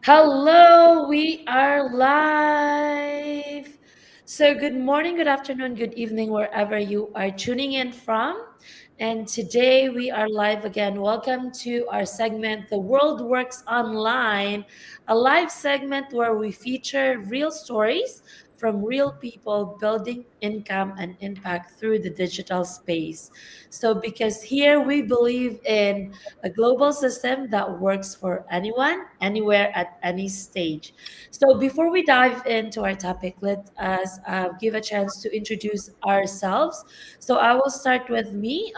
Hello, we are live. So, good morning, good afternoon, good evening, wherever you are tuning in from. And today we are live again. Welcome to our segment, The World Works Online, a live segment where we feature real stories from real people building income and impact through the digital space. So, because here we believe in a global system that works for anyone, anywhere, at any stage. So, before we dive into our topic, let us give a chance to introduce ourselves. So, I will start with me.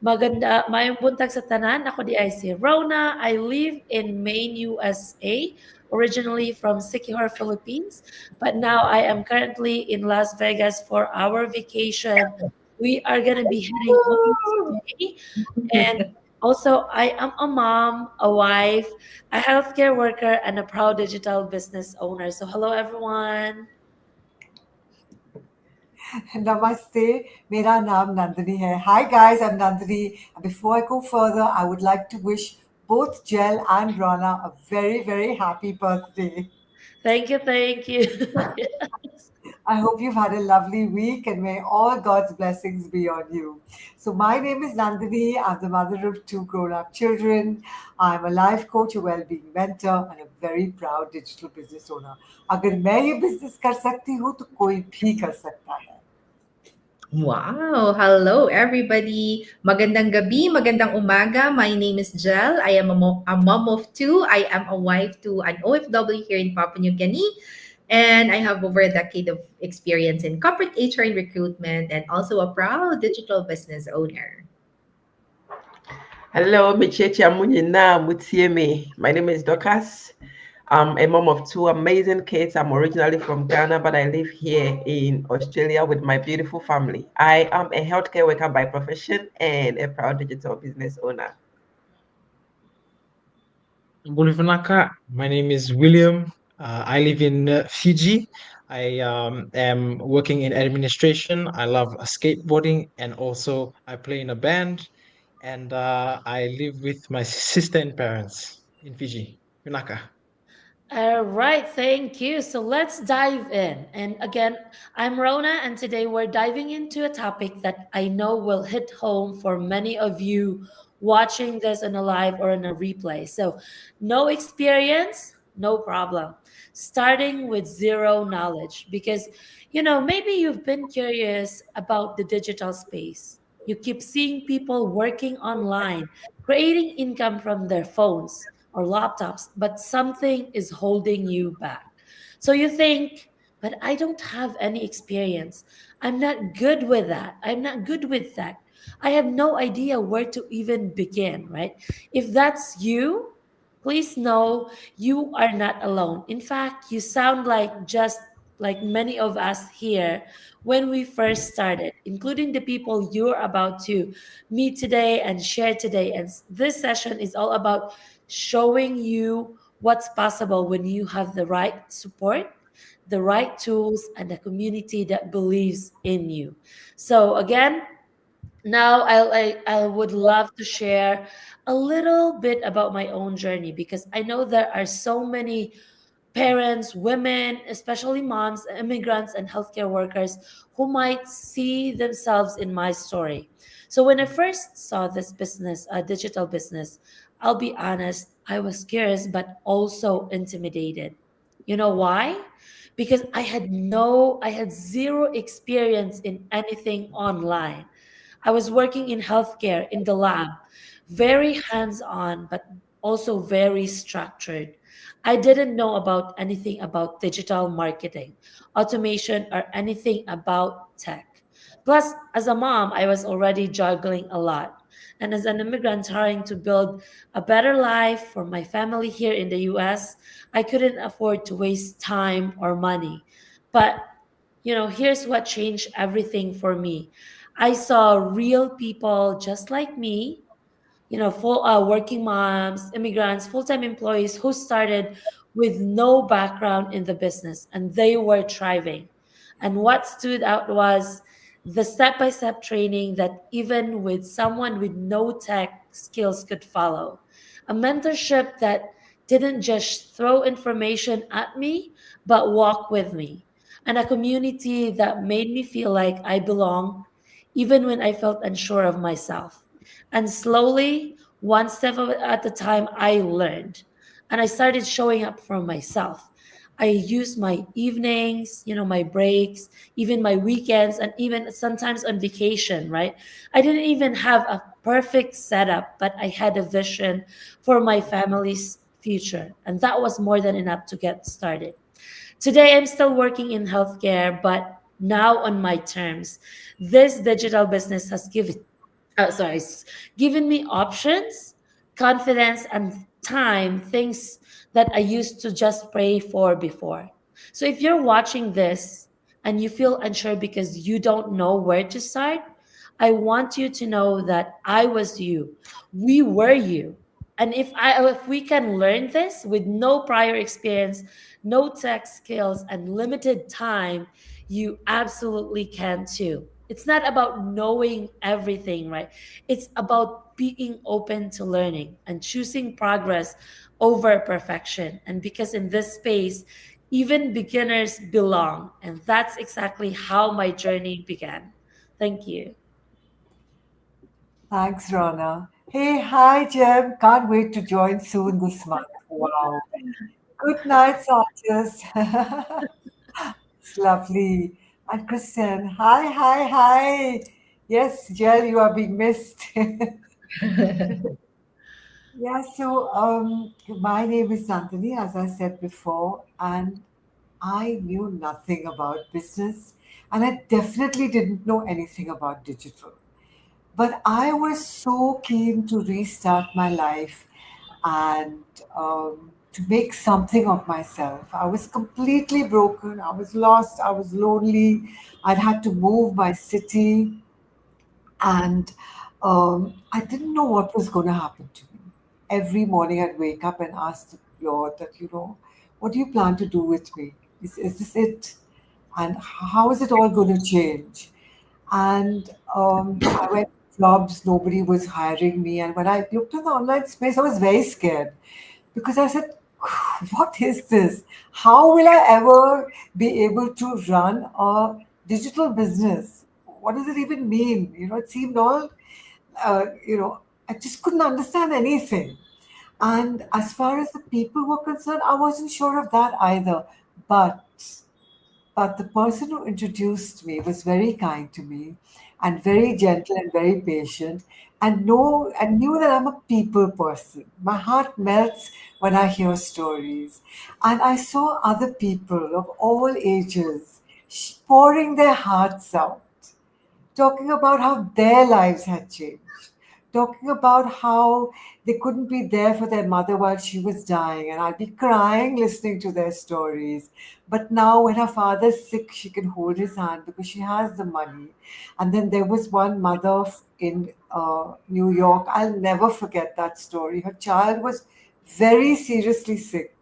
Mayong buntag sa tanan. Ako di ay si Rona. I live in Maine, USA, originally from Siquijor, Philippines, but now I am currently in Las Vegas for our vacation. We are going to be heading home today. And also, I am a mom, a wife, a healthcare worker, and a proud digital business owner. So, hello, everyone. Namaste, मेरा नाम Nandini है. Hi guys, I'm Nandini. And before I go further, I would like to wish both Jel and Rana a very, very happy birthday. Thank you. Thank you. I hope you've had a lovely week and may all God's blessings be on you. So, my name is Nandini. I'm the mother of two grown up children. I'm a life coach, a well being mentor, and a very proud digital business owner. अगर मैं ये business कर सकती हूँ तो कोई भी कर सकता है. Wow! Hello, everybody. Magandang gabi, magandang umaga. My name is Jel. I am a mom of two. I am a wife to an OFW here in Papua New Guinea. And I have over a decade of experience in corporate HR and recruitment and also a proud digital business owner. Hello, Michechi Amunyina Mutieme. My name is Dorcas. I'm a mom of two amazing kids. I'm originally from Ghana, but I live here in Australia with my beautiful family. I am a healthcare worker by profession and a proud digital business owner. Bolivanaka. My name is William. I live in Fiji. I am working in administration. I love skateboarding and also I play in a band. And I live with my sister and parents in Fiji. Vinaka. All right, thank you. So let's dive in. And again, I'm Rona, and today we're diving into a topic that I know will hit home for many of you watching this on a live or on a replay. So, no experience, no problem. Starting with zero knowledge, because maybe you've been curious about the digital space. You keep seeing people working online, creating income from their phones or laptops, but something is holding you back. So you think, but I don't have any experience. I'm not good with that. I'm not good with that. I have no idea where to even begin, right? If that's you, please know you are not alone. In fact, you sound like just like many of us here when we first started, including the people you're about to meet today and share today. And this session is all about showing you what's possible when you have the right support, the right tools, and a community that believes in you. So, again, now I would love to share a little bit about my own journey because I know there are so many parents, women, especially moms, immigrants, and healthcare workers who might see themselves in my story. So when I first saw this business, a digital business, I'll be honest, I was curious but also intimidated. You know why? Because I had zero experience in anything online. I was working in healthcare in the lab, very hands on, but also very structured. I didn't know about anything about digital marketing, automation, or anything about tech. Plus, as a mom, I was already juggling a lot. And as an immigrant trying to build a better life for my family here in the US, I couldn't afford to waste time or money. But here's what changed everything for me. I saw real people just like me, full working moms, immigrants, full-time employees who started with no background in the business and they were thriving. And what stood out was the step-by-step training that even with someone with no tech skills could follow. A mentorship that didn't just throw information at me, but walk with me. And a community that made me feel like I belong, even when I felt unsure of myself. And slowly, one step at a time, I learned. And I started showing up for myself. I used my evenings, my breaks, even my weekends, and even sometimes on vacation, right? I didn't even have a perfect setup, but I had a vision for my family's future. And that was more than enough to get started. Today, I'm still working in healthcare, but now on my terms. This digital business has given me options, confidence, and time, things that I used to just pray for before. So if you're watching this and you feel unsure because you don't know where to start, I want you to know that I was you. We were you. And if we can learn this with no prior experience, no tech skills, and limited time, you absolutely can too. It's not about knowing everything, right? It's about being open to learning and choosing progress over perfection. And because in this space, even beginners belong. And that's exactly how my journey began. Thank you. Thanks, Rana. Hey, hi, Jem. Can't wait to join soon this month. Wow. Good night, Satyas. It's lovely. And Christian, hi, hi, hi. Yes, Jel, you are being missed. Yeah, so my name is Nandini, as I said before, and I knew nothing about business, and I definitely didn't know anything about digital. But I was so keen to restart my life and to make something of myself. I was completely broken. I was lost. I was lonely. I'd had to move my city, and I didn't know what was going to happen to me. Every morning I'd wake up and ask the Lord that, what do you plan to do with me? Is this it? And how is it all going to change? And I went to jobs, nobody was hiring me. And when I looked at the online space, I was very scared because I said, what is this? How will I ever be able to run a digital business? What does it even mean? It seemed all, I just couldn't understand anything. And as far as the people were concerned, I wasn't sure of that either. But but the person who introduced me was very kind to me and very gentle and very patient and knew that I'm a people person. My heart melts when I hear stories. And I saw other people of all ages pouring their hearts out, talking about how their lives had changed, talking about how they couldn't be there for their mother while she was dying. And I'd be crying listening to their stories. But now, when her father's sick, she can hold his hand because she has the money. And then there was one mother in New York. I'll never forget that story. Her child was very seriously sick,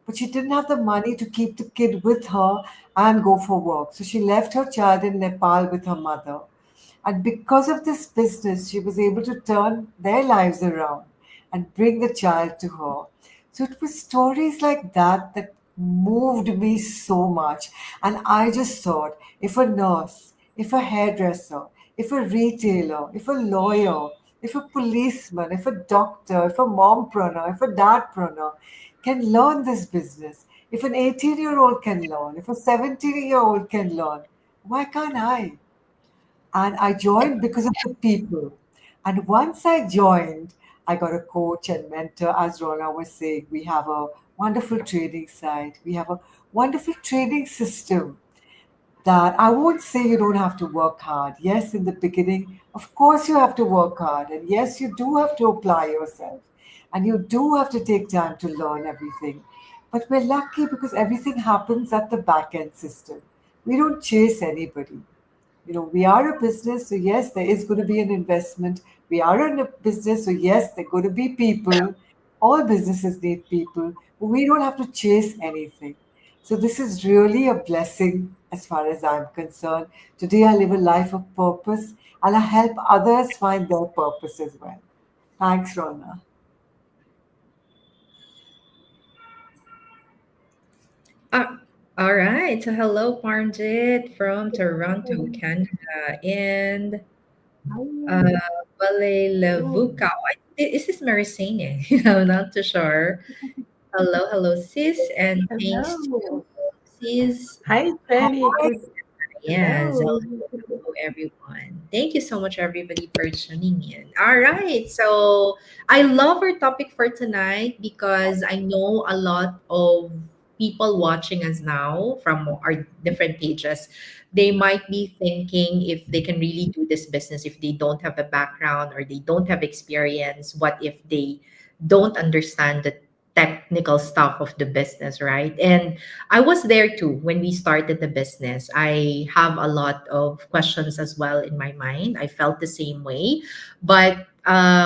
but she didn't have the money to keep the kid with her and go for work. So she left her child in Nepal with her mother. And because of this business, she was able to turn their lives around and bring the child to her. So it was stories like that that moved me so much. And I just thought if a nurse, if a hairdresser, if a retailer, if a lawyer, if a policeman, if a doctor, if a mompreneur, if a dadpreneur can learn this business, if an 18-year-old can learn, if a 17-year-old can learn, why can't I? And I joined because of the people. And once I joined, I got a coach and mentor. As Rona was saying, we have a wonderful training site, we have a wonderful training system that I won't say you don't have to work hard. Yes, in the beginning, of course, you have to work hard. And yes, you do have to apply yourself. And you do have to take time to learn everything. But we're lucky because everything happens at the back end system. We don't chase anybody. We are a business, so yes, there is going to be an investment. We are in a business, so yes, there are going to be people. All businesses need people, but we don't have to chase anything. So this is really a blessing as far as I'm concerned. Today I live a life of purpose and I help others find their purpose as well. Thanks, Rona. right. So hello, Parmjit from Toronto, Canada, and uh, Balelevuka. Is this Marisane? I'm not too sure. Hello, hello, sis, and thanks to Hello. sis. Hi, Jenny. Good. Yes, Hello. hello, everyone. Thank you so much, everybody, for tuning in. All right. So I love our topic for tonight because I know a lot of people watching us now from our different pages. They might be thinking if they can really do this business if they don't have a background or they don't have experience. What if they don't understand the technical stuff of the business, right? And I was there too when we started the business. I have a lot of questions as well in my mind. I felt the same way. But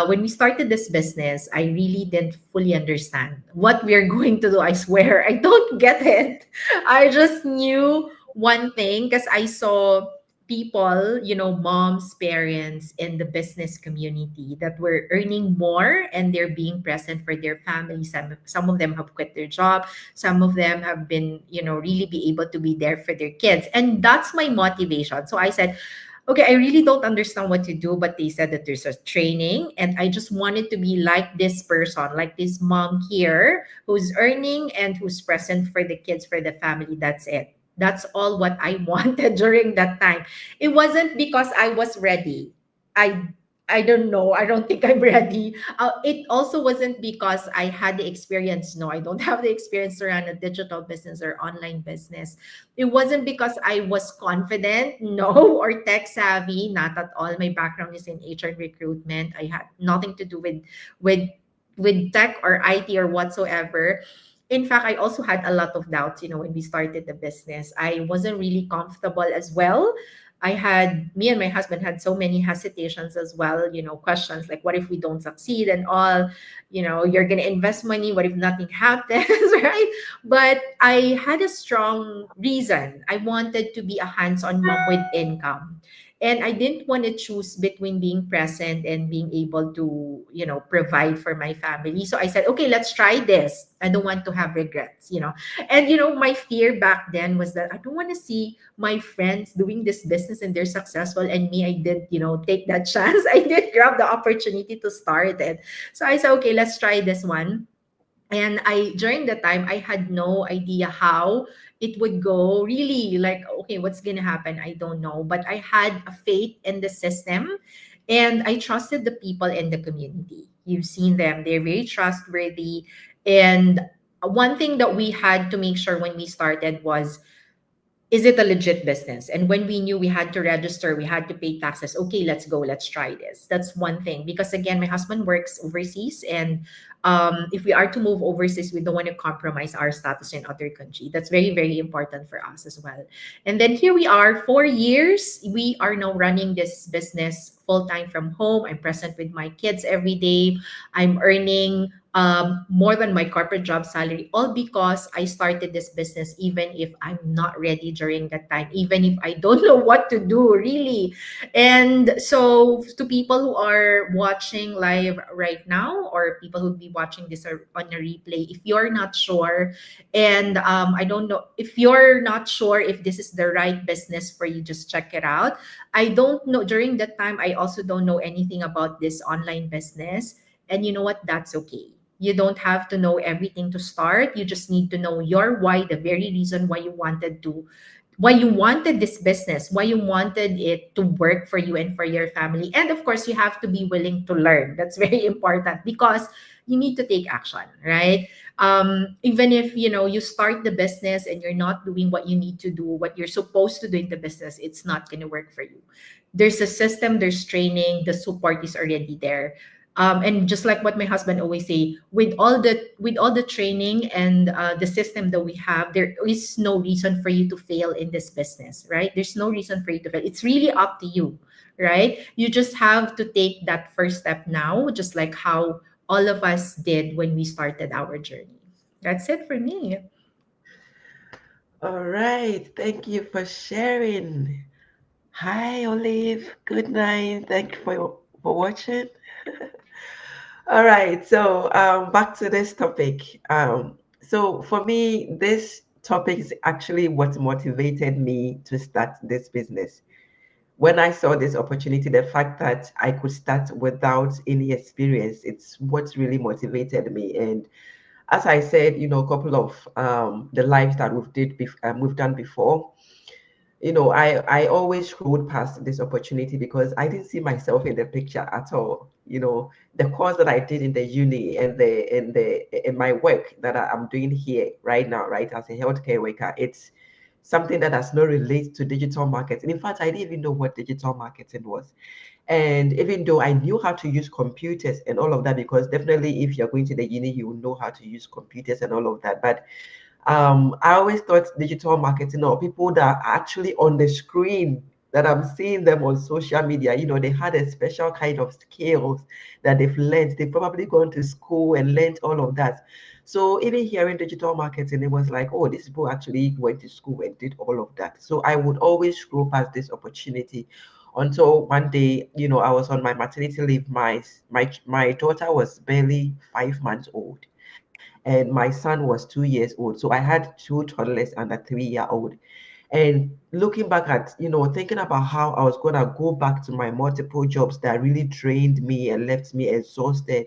when we started this business, I really didn't fully understand what we are going to do. I swear, I don't get it. I just knew one thing because I saw people, moms, parents in the business community that were earning more and they're being present for their family. Some of them have quit their job, some of them have been really be able to be there for their kids, and that's my motivation. So I said, okay, I really don't understand what to do, but they said that there's a training, and I just wanted to be like this person, like this mom here who's earning and who's present for the kids, for the family. That's it. That's all what I wanted during that time. It wasn't because I was ready. I don't know. I don't think I'm ready. It also wasn't because I had the experience. No, I don't have the experience to run a digital business or online business. It wasn't because I was confident, no, or tech savvy. Not at all. My background is in HR recruitment. I had nothing to do with with tech or IT or whatsoever. In fact, I also had a lot of doubts, when we started the business. I wasn't really comfortable as well. Me and my husband had so many hesitations as well, questions like, what if we don't succeed and all, you're going to invest money. What if nothing happens, right? But I had a strong reason. I wanted to be a hands on mom with income. And I didn't want to choose between being present and being able to, provide for my family. So I said, okay, let's try this. I don't want to have regrets. And, my fear back then was that I don't want to see my friends doing this business and they're successful, and me, I did take that chance. I did grab the opportunity to start it. So I said, okay, let's try this one. And I during the time, I had no idea how it would go, really, like, okay, what's gonna happen, I don't know, but I had a faith in the system, and I trusted the people in the community. You've seen them, they're very trustworthy. And one thing that we had to make sure when we started was, is it a legit business? And when we knew we had to register, we had to pay taxes. Okay, let's go. Let's try this. That's one thing. Because again, my husband works overseas, and if we are to move overseas, we don't want to compromise our status in other country. That's very, very important for us as well. And then here we are, 4 years. We are now running this business full time from home. I'm present with my kids every day. I'm earning more than my corporate job salary, all because I started this business, even if I'm not ready during that time, even if I don't know what to do, really. And so, to people who are watching live right now, or people who'll be watching this on a replay, if you're not sure, and I don't know, if you're not sure if this is the right business for you, just check it out. I don't know. During that time, I also don't know anything about this online business. And you know what? That's okay. You don't have to know everything to start. You just need to know your why, the very reason why you wanted this business, why you wanted it to work for you and for your family. And of course, you have to be willing to learn. That's very important, because you need to take action, right? Even if you start the business and you're not doing what you need to do, what you're supposed to do in the business, it's not going to work for you. There's a system, there's training, the support is already there. And just like what my husband always say, with all the training and the system that we have, there is no reason for you to fail in this business, right? There's no reason for you to fail. It's really up to you, right? You just have to take that first step now, just like how all of us did when we started our journey. That's it for me. All right. Thank you for sharing. Hi, Olive. Good night. Thank you for watching. All right. So back to this topic. So for me, this topic is actually what motivated me to start this business. When I saw this opportunity, the fact that I could start without any experience, it's what really motivated me. And as I said, a couple of the lives that we've done before, I always scrolled past this opportunity because I didn't see myself in the picture at all. The course that I did in the uni and in my work that I'm doing here right now, right, as a healthcare worker, it's something that does not relate to digital marketing. In fact, I didn't even know what digital marketing was. And even though I knew how to use computers and all of that, because definitely if you're going to the uni, you will know how to use computers and all of that. But I always thought digital marketing or people that are actually on the screen that I'm seeing them on social media, they had a special kind of skills that they've learned. They've probably gone to school and learned all of that. So even hearing digital marketing, it was like, oh, these people actually went to school and did all of that. So I would always scroll past this opportunity until one day, I was on my maternity leave. My daughter was barely 5 months old and my son was 2 years old. So I had two toddlers and a 3-year old. And looking back at, thinking about how I was going to go back to my multiple jobs that really drained me and left me exhausted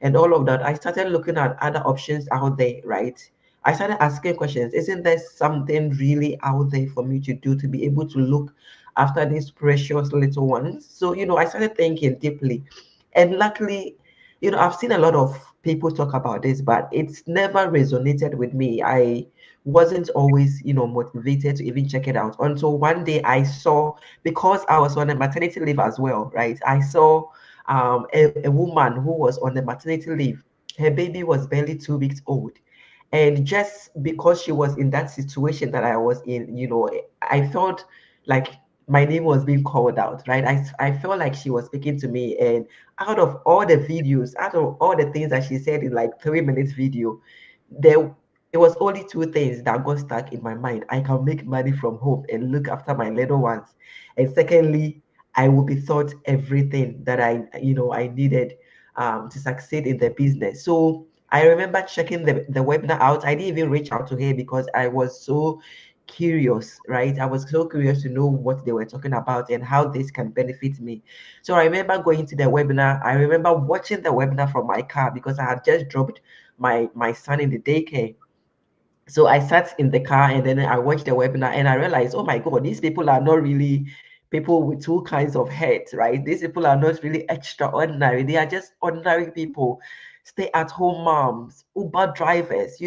and all of that, I started looking at other options out there, right? I started asking questions. Isn't there something really out there for me to do to be able to look after these precious little ones? So, I started thinking deeply. And luckily, I've seen a lot of people talk about this, but it's never resonated with me. I wasn't always, motivated to even check it out until one day I saw, because I was on a maternity leave as well, right? I saw a woman who was on the maternity leave. Her baby was barely 2 weeks old. And just because she was in that situation that I was in, I felt like my name was being called out, right? I felt like she was speaking to me. And out of all the videos, out of all the things that she said in like 3 minutes video, there it was only two things that got stuck in my mind. I can make money from home and look after my little ones. And secondly, I will be taught everything that I needed to succeed in the business. So I remember checking the webinar out. I didn't even reach out to her because I was so curious, right? I was so curious to know what they were talking about and how this can benefit me. So I remember going to the webinar. I remember watching the webinar from my car because I had just dropped my son in the daycare. So I sat in the car and then I watched the webinar and I realized, oh my God, these people are not really people with two kinds of heads, right? These people are not really extraordinary. They are just ordinary people, stay-at-home moms, Uber drivers,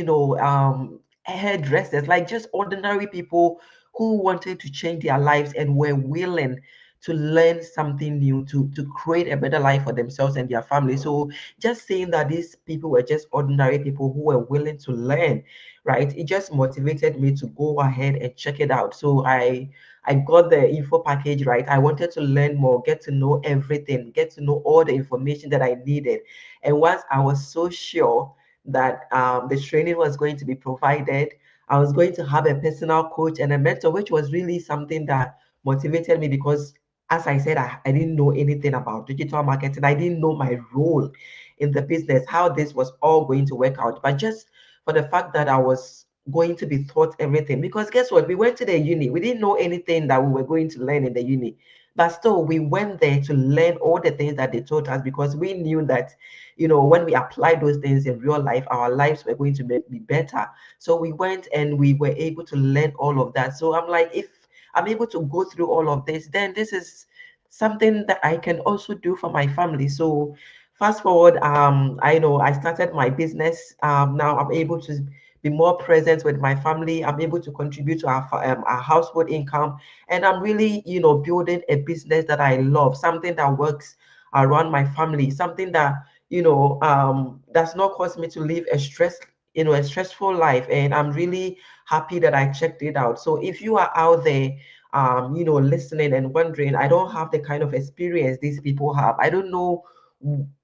hairdressers, like just ordinary people who wanted to change their lives and were willing to learn something new, to create a better life for themselves and their family. So just saying that these people were just ordinary people who were willing to learn, right? It just motivated me to go ahead and check it out. So I got the info package, right? I wanted to learn more, get to know everything, get to know all the information that I needed. And once I was so sure that the training was going to be provided, I was going to have a personal coach and a mentor, which was really something that motivated me because, as I said, I didn't know anything about digital marketing. I didn't know my role in the business, how this was all going to work out. But just for the fact that I was going to be taught everything. Because guess what? We went to the uni. We didn't know anything that we were going to learn in the uni. But still, we went there to learn all the things that they taught us because we knew that, when we applied those things in real life, our lives were going to be better. So we went and we were able to learn all of that. So I'm like, if I'm able to go through all of this, then this is something that I can also do for my family. So fast forward, I know I started my business. Now I'm able to be more present with my family. I'm able to contribute to our household income, and I'm really, building a business that I love, something that works around my family, something that does not cause me to live a stressful life. And I'm really happy that I checked it out. So if you are out there, listening and wondering, I don't have the kind of experience these people have. I don't know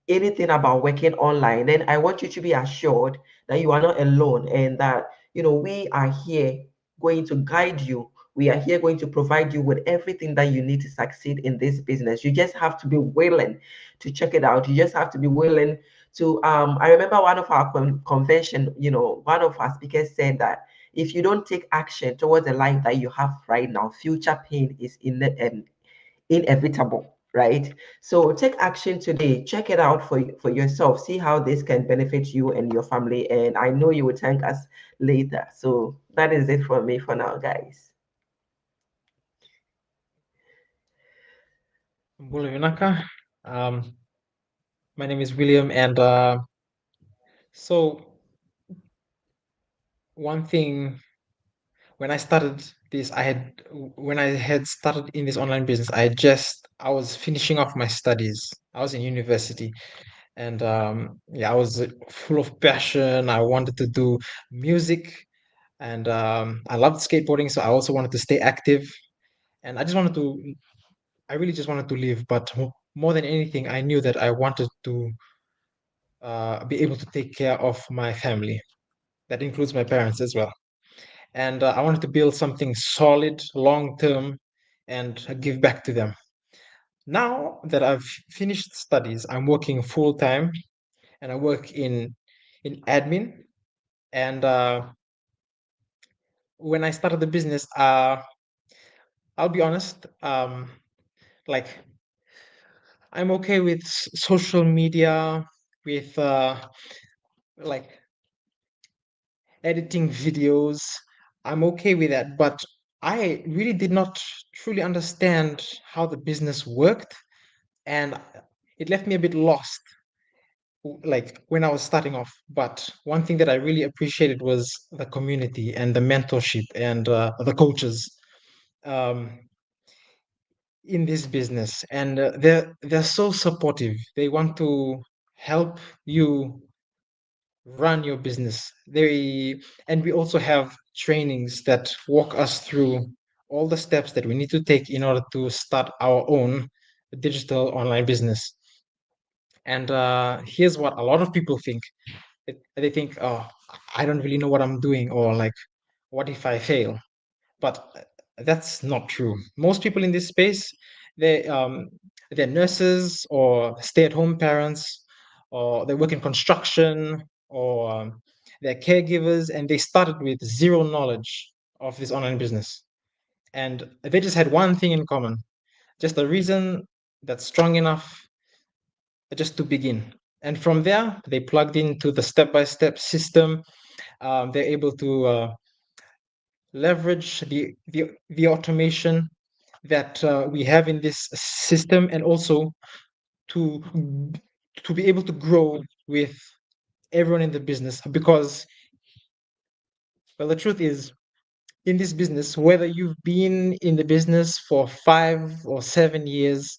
anything about working online, then I want you to be assured that you are not alone and that we are here going to guide you. We are here going to provide you with everything that you need to succeed in this business. You just have to be willing to check it out. You just have to be willing to I remember one of our convention, one of our speakers said that if you don't take action towards the life that you have right now, future pain is inevitable, right? So take action today. Check it out for yourself. See how this can benefit you and your family. And I know you will thank us later. So that is it for me for now, guys. Mbulu Yunaka. My name is William, and so one thing when I started this, when I had started in this online business, I was finishing off my studies. I was in university, and yeah, I was full of passion. I wanted to do music, and I loved skateboarding, so I also wanted to stay active, and I really just wanted to live. But more than anything, I knew that I wanted to be able to take care of my family. That includes my parents as well. And I wanted to build something solid, long term, and give back to them. Now that I've finished studies, I'm working full time, and I work in admin. And when I started the business, I'll be honest, like I'm okay with social media, with like editing videos. I'm okay with that, but I really did not truly understand how the business worked, and it left me a bit lost, like when I was starting off. But one thing that I really appreciated was the community and the mentorship and the coaches um, in this business, and they're so supportive. They want to help you run your business. And we also have trainings that walk us through all the steps that we need to take in order to start our own digital online business. And here's what a lot of people think. They think, oh, I don't really know what I'm doing, or like, what if I fail? But that's not true. Most people in this space, they they're nurses or stay-at-home parents, or they work in construction, or they're caregivers, and they started with zero knowledge of this online business, and they just had one thing in common, just a reason that's strong enough just to begin. And from there, they plugged into the step-by-step system. They're able to leverage the automation that we have in this system, and also to be able to grow with everyone in the business. Because, well, the truth is, in this business, whether you've been in the business for 5 or 7 years,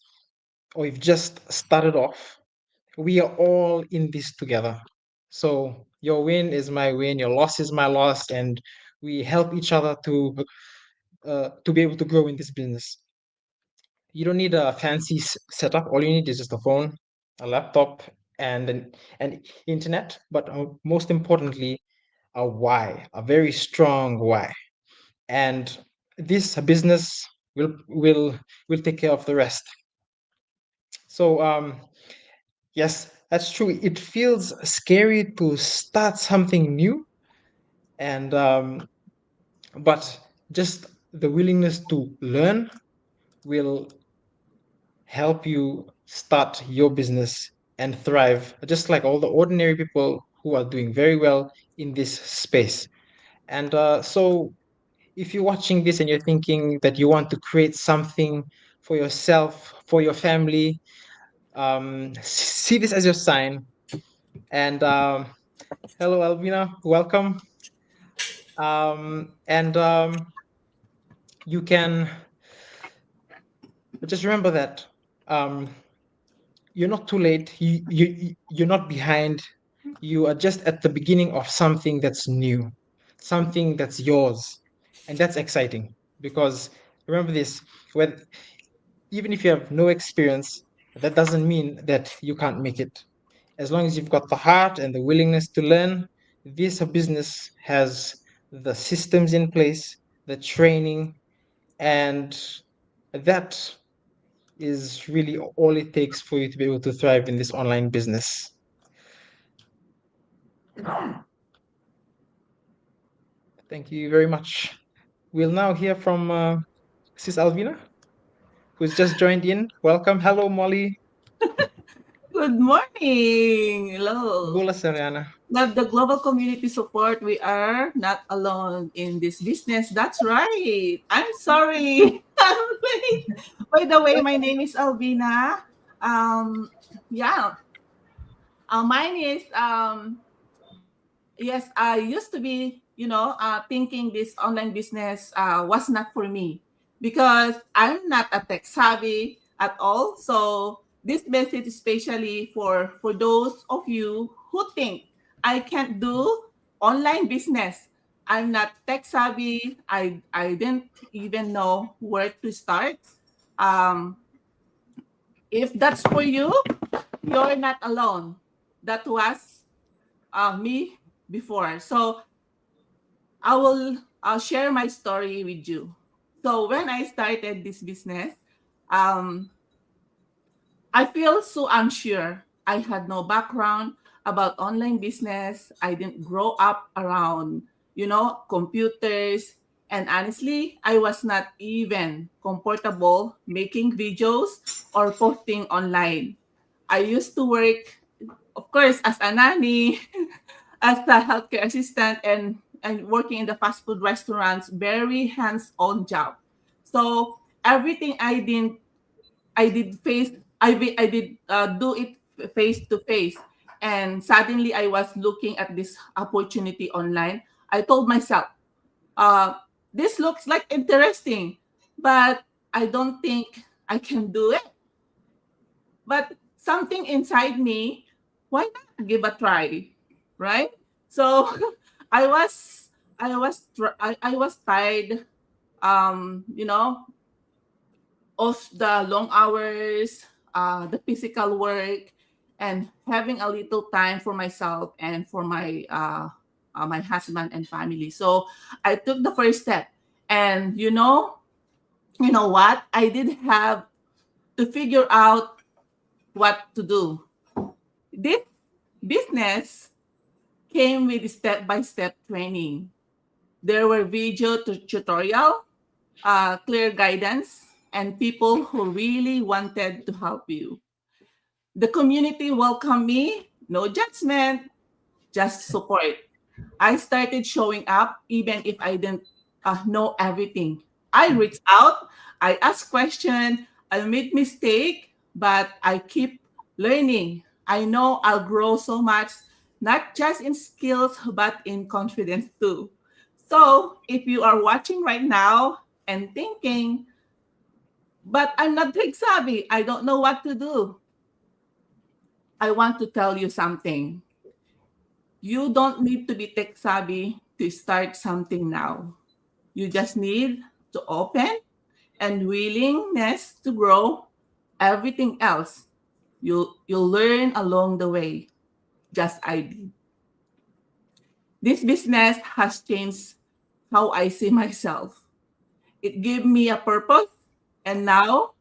or you've just started off, we are all in this together. So your win is my win, your loss is my loss, and we help each other to be able to grow in this business. You don't need a fancy setup. All you need is just a phone, a laptop, and an internet. But most importantly, a why, a very strong why. And this business will take care of the rest. So yes, that's true. It feels scary to start something new, and but just the willingness to learn will help you start your business and thrive, just like all the ordinary people who are doing very well in this space. And so, if you're watching this and you're thinking that you want to create something for yourself, for your family, see this as your sign. And hello, Alvina, welcome. And you can just remember that um, you're not too late. You're not behind. You are just at the beginning of something that's new, something that's yours, and that's exciting. Because remember this: when even if you have no experience, that doesn't mean that you can't make it. As long as you've got the heart and the willingness to learn, this business has the systems in place, the training, and that is really all it takes for you to be able to thrive in this online business. Thank you very much. We'll now hear from Sis Alvina, who's just joined in. Welcome. Hello, Molly. Good morning. Hello. Bula Seriana. Love the global community support. We are not alone in this business. That's right. I'm sorry. I'm late. By the way, my name is Alvina. Yeah. Mine is yes, I used to be, thinking this online business was not for me because I'm not a tech savvy at all. So this message is especially for those of you who think I can't do online business. I'm not tech savvy. I didn't even know where to start. Um, if that's for you, you're not alone. That was me before. So I'll share my story with you. So when I started this business, um, I feel so unsure. I had no background about online business. I didn't grow up around, computers. And honestly, I was not even comfortable making videos or posting online. I used to work, of course, as a nanny, as a healthcare assistant, and working in the fast food restaurants, very hands-on job. So everything I did face, I did do it face to face. And suddenly I was looking at this opportunity online. I told myself, uh, this looks like interesting, but I don't think I can do it. But something inside me, why not give a try, right? So I was I was tired, you know, of the long hours, the physical work, and having a little time for myself and for my husband and family. So I took the first step, and you know what? I did have to figure out what to do. This business came with step-by-step training. There were video tutorial, clear guidance, and people who really wanted to help you. The community welcomed me, no judgment, just support. I started showing up even if I didn't know everything. I reached out, I asked questions, I made mistake, but I keep learning. I know I'll grow so much, not just in skills, but in confidence too. So if you are watching right now and thinking, but I'm not tech savvy, I don't know what to do, I want to tell you something. You don't need to be tech savvy to start something now. You just need to open and willingness to grow. Everything else you'll learn along the way. Just I did. This business has changed how I see myself. It gave me a purpose, and now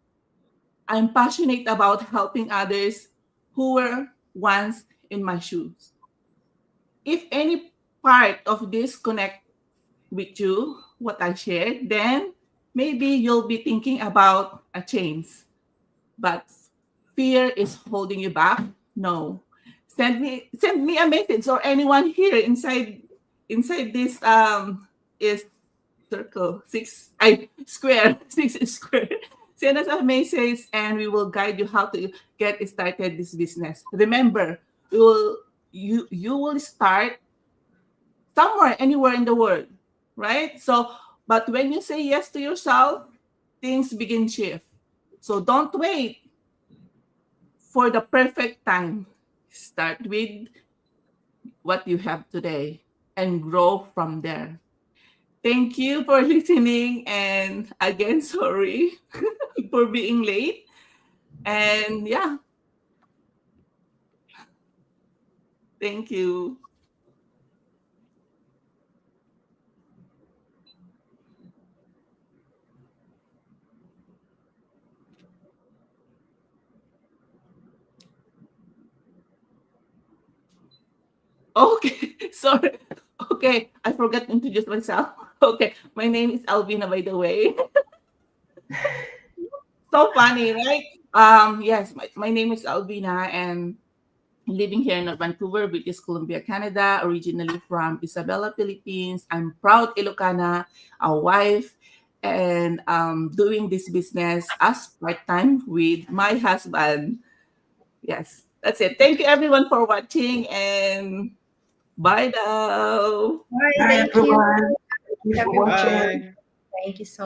I'm passionate about helping others who were once in my shoes. If any part of this connect with you, what I shared, then maybe you'll be thinking about a change. But fear is holding you back. No. Send me a message, or anyone here inside this is circle six I square six is square. Send us a message and we will guide you how to get started this business. Remember, we will you will start somewhere, anywhere in the world, right? So, but when you say yes to yourself, things begin shift. So don't wait for the perfect time. Start with what you have today and grow from there. Thank you for listening. And again, sorry for being late. And yeah, thank you. Okay, sorry. Okay, I forgot to introduce myself. Okay, my name is Alvina, by the way. So funny, right? Yes, my name is Alvina, and living here in Vancouver, British Columbia, Canada, originally from Isabela, Philippines. I'm proud Ilocana, a wife, and doing this business as part-time with my husband. Yes, that's it. Thank you everyone for watching, and bye now. Bye. Bye, Thank you. everyone. Thank you for Everyone. watching. Bye. Thank you so